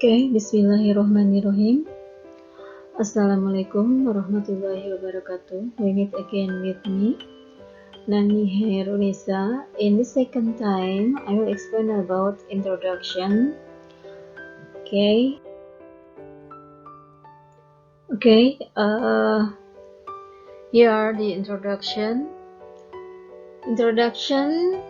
Bismillahirrahmanirrahim. Assalamualaikum warahmatullahi wabarakatuh. We meet again with me, Nani Herunisa. In the second time, I will explain about introduction. Okay. Here are the introduction. Introduction,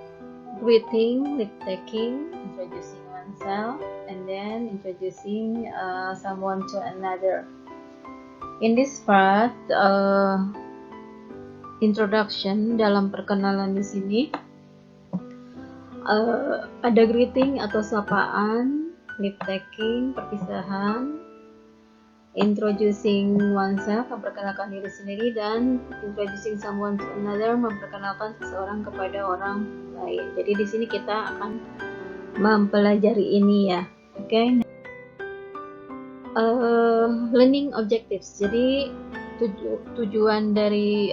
greeting, leave taking, introducing oneself, and then introducing someone to another. In this part, introduction, dalam perkenalan di sini ada greeting atau sapaan, leave taking, perpisahan, introducing oneself, memperkenalkan diri sendiri, dan introducing someone to another, memperkenalkan seseorang kepada orang lain. Jadi di sini kita akan mempelajari ini ya. Learning objectives. Jadi tujuan dari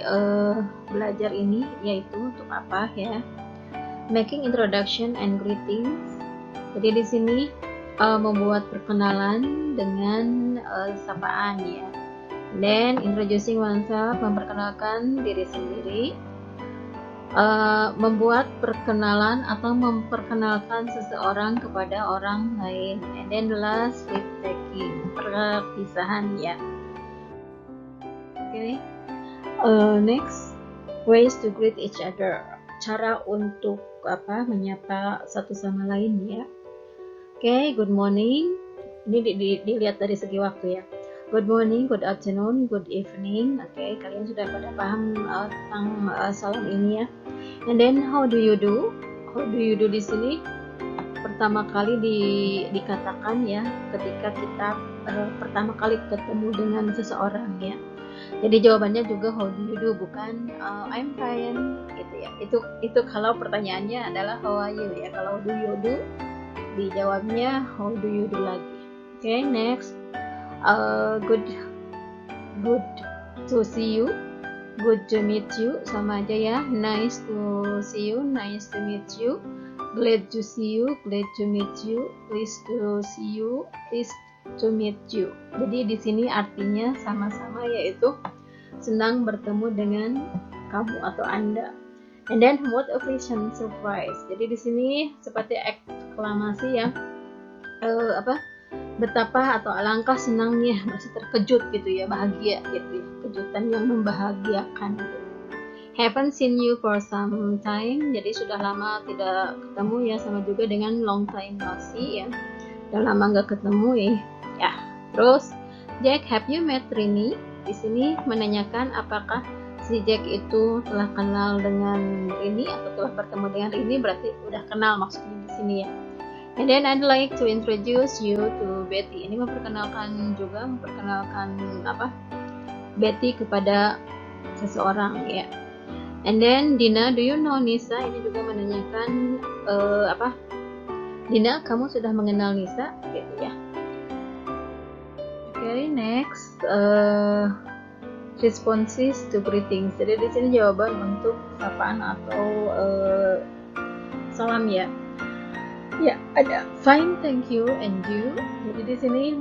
belajar ini yaitu untuk apa ya? Making introduction and greetings. Jadi di sini membuat perkenalan dengan sapaan ya. Then introducing oneself, memperkenalkan diri sendiri. Membuat perkenalan atau memperkenalkan seseorang kepada orang lain. And then last, leave taking, perpisahan ya. Next, ways to greet each other, cara untuk menyapa satu sama lain ya. Good morning. Ini dilihat dari segi waktu ya. Good morning, good afternoon, good evening. Kalian sudah pada paham tentang salam ini ya. And then how do you do? How do you do di sini pertama kali dikatakan ya ketika kita pertama kali ketemu dengan seseorang ya. Jadi jawabannya juga how do you do, bukan I'm fine gitu ya. Itu kalau pertanyaannya adalah how are you ya. Kalau do you do dijawabnya how do you do lagi. Next, good to see you, good to meet you, sama aja ya. Nice to see you, nice to meet you, glad to see you, glad to meet you, pleased to see you, pleased to meet you. Jadi di sini artinya sama-sama, yaitu senang bertemu dengan kamu atau Anda. And then what occasion, surprise. Jadi di sini seperti eksklamasi ya, betapa atau alangkah senangnya, masih terkejut gitu ya, bahagia gitu ya, kejutan yang membahagiakan. Haven't seen you for some time, jadi sudah lama tidak ketemu ya, sama juga dengan long time no see ya, udah lama nggak ketemu ya. Terus Jack, have you met Rini? Di sini menanyakan apakah si Jack itu telah kenal dengan Rini atau telah bertemu dengan Rini, berarti udah kenal maksudnya di sini ya. And then I'd like to introduce you to Betty. Ini memperkenalkan Betty kepada seseorang ya. And then Dina, do you know Nisa? Ini juga menanyakan Dina, kamu sudah mengenal Nisa? Gitu ya. Next, responses to greetings. Jadi di sini jawaban untuk sapaan atau salam ya. Ya, ada fine, thank you, and you. Jadi di sini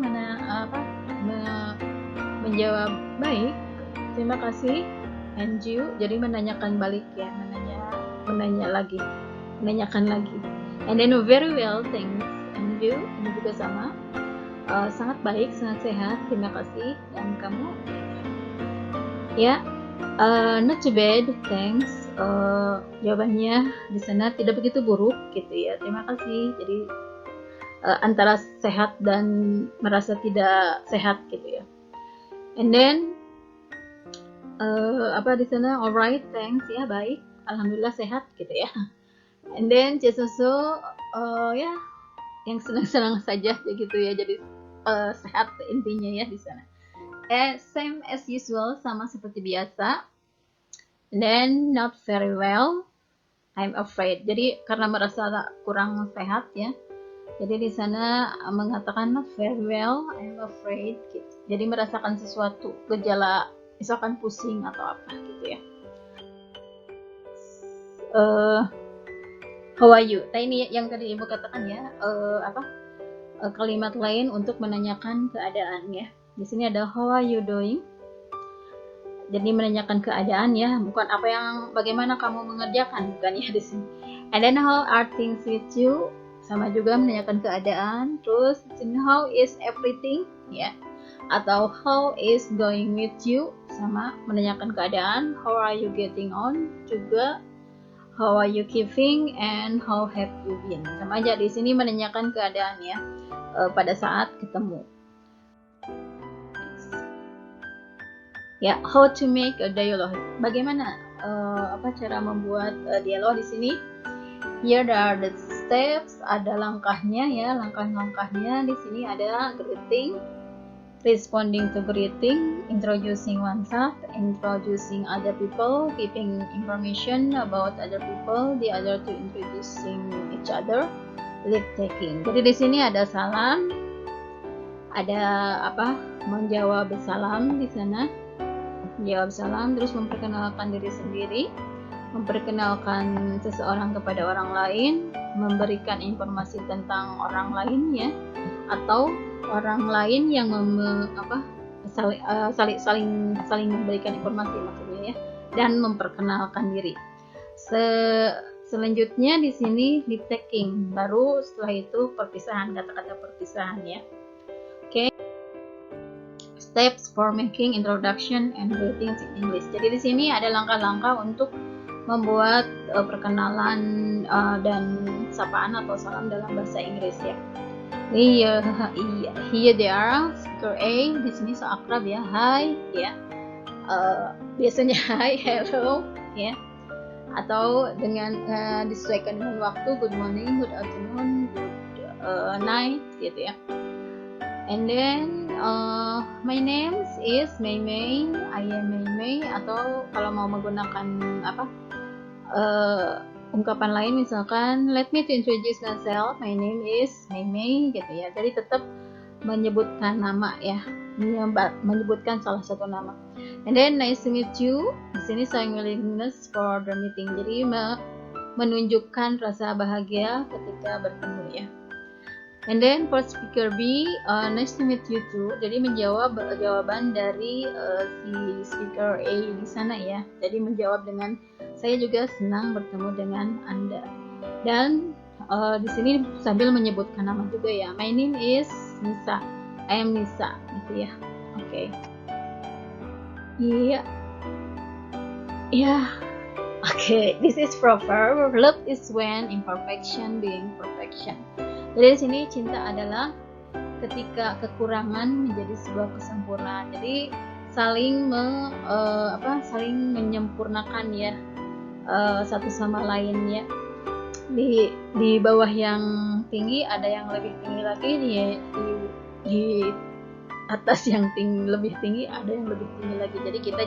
menjawab baik, terima kasih, and you. Jadi menanyakan balik ya, menanyakan lagi. And then very well, thanks, and you. Ini juga sama, sangat baik, sangat sehat, terima kasih, dan kamu. Ya, not too bad, thanks. Jawabannya di sana tidak begitu buruk gitu ya, terima kasih. Jadi antara sehat dan merasa tidak sehat gitu ya. And then di sana alright, thanks ya, baik, alhamdulillah sehat gitu ya. And then just also ya yang senang-senang saja gitu ya, jadi sehat intinya ya di sana. Same as usual, sama seperti biasa. And then not very well, I'm afraid. Jadi karena merasa kurang sehat ya, jadi di sana mengatakan not very well, I'm afraid gitu. Jadi merasakan sesuatu gejala, misalkan pusing atau apa gitu ya. How are you? Nah ini yang tadi ibu katakan ya, kalimat lain untuk menanyakan keadaan ya. Di sini ada how are you doing? Jadi menanyakan keadaan ya, bukan bagaimana kamu mengerjakan, bukan ya di sini. And then how are things with you? Sama juga menanyakan keadaan. Terus how is everything ya? Atau how is going with you? Sama menanyakan keadaan. How are you getting on? Juga how are you keeping and how have you been? Sama aja di sini menanyakan keadaan ya pada saat ketemu. Ya, how to make a dialogue. Bagaimana cara membuat dialog di sini? Here are the steps, ada langkahnya ya, langkah-langkahnya. Di sini ada greeting, responding to greeting, introducing oneself, introducing other people, giving information about other people, the other to introducing each other, leave taking. Jadi di sini ada salam, ada menjawab salam di sana. Jawab salam, terus memperkenalkan diri sendiri, memperkenalkan seseorang kepada orang lain, memberikan informasi tentang orang lain ya, atau orang lain yang saling memberikan informasi maksudnya ya, dan memperkenalkan diri. Selanjutnya di sini leave taking, baru setelah itu perpisahan, kata-kata perpisahan ya. Oke. Steps for making introduction and greetings in English. Jadi di sini ada langkah-langkah untuk membuat perkenalan dan sapaan atau salam dalam bahasa Inggris ya. Here they are. Speaker A di sini so akrab ya. Hi ya. Biasanya hi, hello ya. Atau dengan disesuaikan dengan waktu, good morning, good afternoon, good night gitu ya. And then my name is Mei, I am Mei, atau kalau mau menggunakan ungkapan lain misalkan let me to introduce myself, my name is Mei gitu ya. Jadi tetap menyebutkan nama ya, menyebutkan salah satu nama. And then nice to meet you, di sini showing willingness for the meeting. Jadi menunjukkan rasa bahagia ketika bertemu ya. And then for speaker B, nice to meet you too. Jadi menjawab jawaban dari si speaker A di sana ya. Jadi menjawab dengan saya juga senang bertemu dengan Anda. Dan di sini sambil menyebutkan nama juga ya. My name is Nisa. I am Nisa gitu ya. Oke. Iya. Yeah. Oke, this is proper. Love is when imperfection being perfection. Jadi di sini cinta adalah ketika kekurangan menjadi sebuah kesempurnaan. Jadi saling menyempurnakan ya satu sama lain ya. Di bawah yang tinggi ada yang lebih tinggi lagi, di atas yang lebih tinggi ada yang lebih tinggi lagi. Jadi kita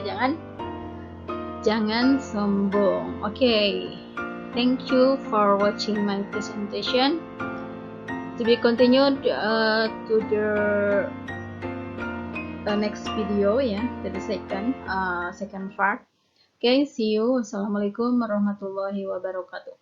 jangan sombong. Okay. Thank you for watching my presentation. To be continued to the next video ya, to the second part. Okay, see you. Wassalamualaikum warahmatullahi wabarakatuh.